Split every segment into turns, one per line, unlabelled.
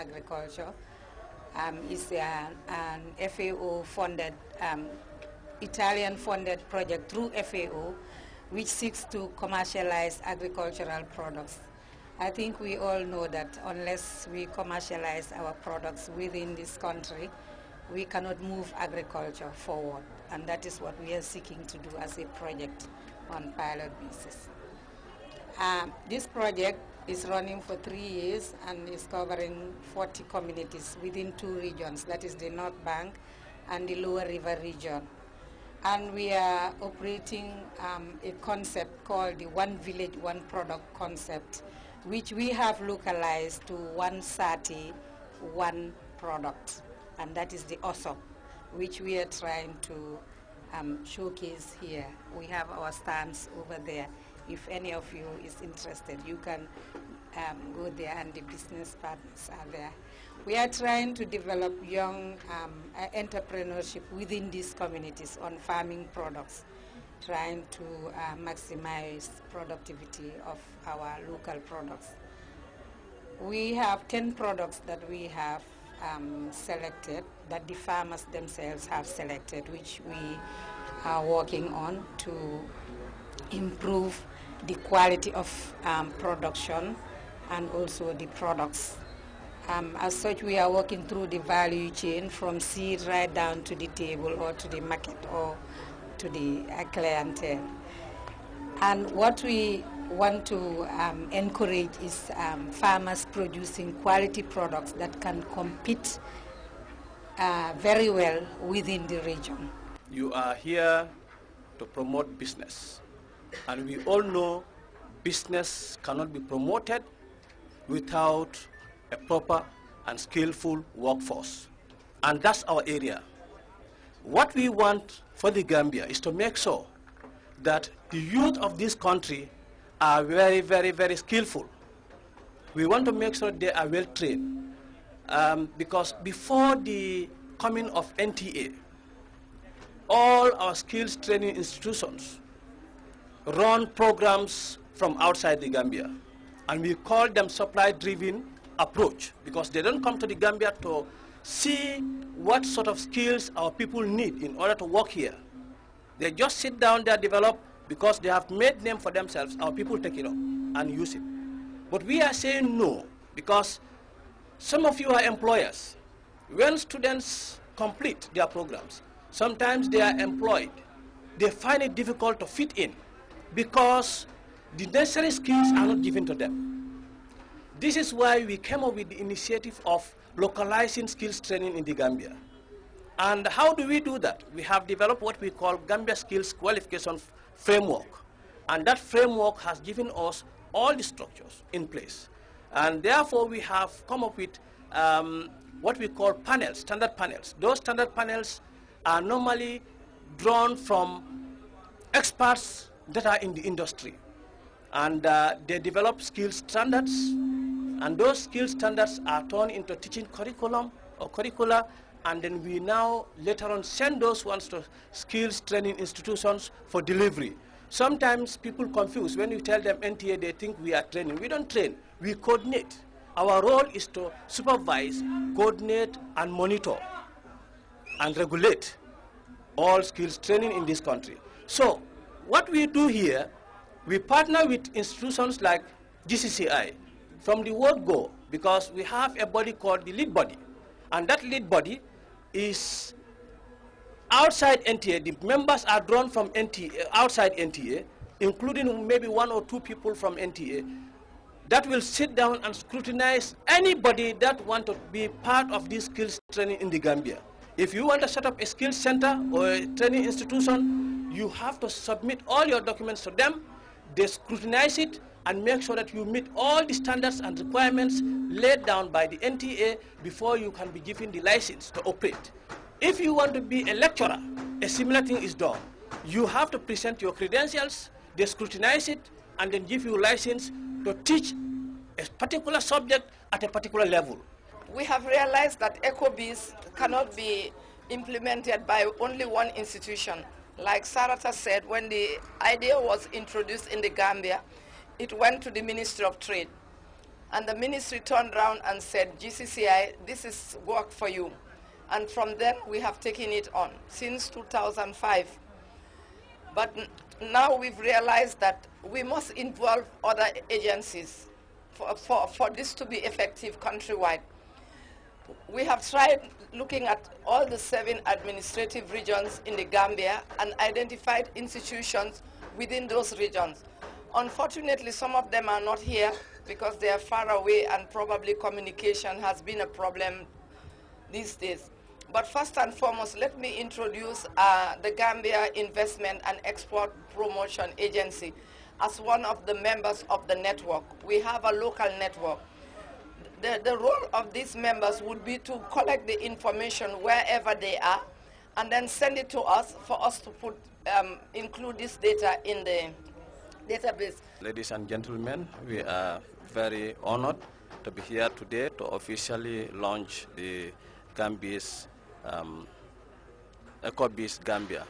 agriculture. It's an FAO-funded, Italian-funded project through FAO, which seeks to commercialize agricultural products. I think we all know that unless we commercialize our products within this country, we cannot move agriculture forward. And that is what we are seeking to do as a project on pilot basis. This project is running for 3 years and is covering 40 communities within 2 regions, that is the North Bank and the Lower River region. And we are operating a concept called the One Village, One Product concept, which we have localized to 130, one product. And that is the OSOP, which we are trying to showcase here. We have our stands over there. If any of you is interested, you can go there, and the business partners are there. We are trying to develop young entrepreneurship within these communities on farming products, trying to maximize productivity of our local products. We have 10 products that we have selected, that the farmers themselves have selected, which we are working on to improve the quality of production and also the products. As such, we are working through the value chain from seed right down to the table or to the market or to the clientele. And what we want to encourage is farmers producing quality products that can compete very well within the region.
You are here to promote business. And we all know business cannot be promoted without a proper and skillful workforce. And that's our area. What we want for the Gambia is to make sure that the youth of this country are very, very, very skillful. We want to make sure they are well trained. Because before the coming of NTA, all our skills training institutions run programs from outside the Gambia. And we call them supply-driven approach, because they don't come to the Gambia to see what sort of skills our people need in order to work here. They just sit down there, develop, because they have made name for themselves. Our people take it up and use it. But we are saying no, because some of you are employers. When students complete their programs, sometimes they are employed. They find it difficult to fit in because the necessary skills are not given to them. This is why we came up with the initiative of localizing skills training in the Gambia. And how do we do that? We have developed what we call Gambia Skills Qualification Framework. And that framework has given us all the structures in place. And therefore, we have come up with what we call panels, standard panels. Those standard panels are normally drawn from experts that are in the industry. And they develop skills standards, and those skills standards are turned into teaching curriculum or curricula, and then we now later on send those ones to skills training institutions for delivery. Sometimes people confuse. When you tell them NTA, they think we are training. We don't train, we coordinate. Our role is to supervise, coordinate, and monitor, and regulate all skills training in this country. So what we do here, we partner with institutions like GCCI from the word go, because we have a body called the lead body. And that lead body is outside NTA. The members are drawn from NTA, outside NTA, including maybe 1 or 2 people from NTA, that will sit down and scrutinize anybody that want to be part of this skills training in the Gambia. If you want to set up a skills center or a training institution, you have to submit all your documents to them. They scrutinize it and make sure that you meet all the standards and requirements laid down by the NTA before you can be given the license to operate. If you want to be a lecturer, a similar thing is done. You have to present your credentials, they scrutinize it, and then give you a license to teach a particular subject at a particular level.
We have realized that EcoBiz cannot be implemented by only one institution. Like Sarata said, when the idea was introduced in the Gambia, it went to the Ministry of Trade. And the ministry turned around and said, GCCI, this is work for you. And from then, we have taken it on since 2005. But now we've realized that we must involve other agencies for this to be effective countrywide. We have tried looking at all the 7 administrative regions in the Gambia and identified institutions within those regions. Unfortunately, some of them are not here because they are far away and probably communication has been a problem these days. But first and foremost, let me introduce the Gambia Investment and Export Promotion Agency as one of the members of the network. We have a local network. The role of these members would be to collect the information wherever they are and then send it to us for us to include this data in the database.
Ladies and gentlemen, we are very honored to be here today to officially launch the Gambia's EcoBiz Gambia.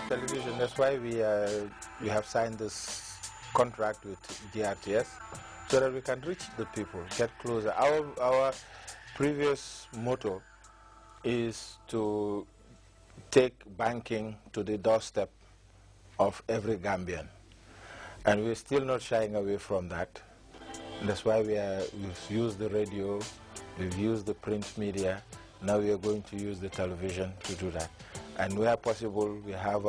Television. That's why we have signed this contract with Grts so that we can reach the people, get closer. Our previous motto is to take banking to the doorstep of every Gambian, and we're still not shying away from that. And that's why we've used the radio, we've used the print media. Now we are going to use the television to do that. and where possible, we have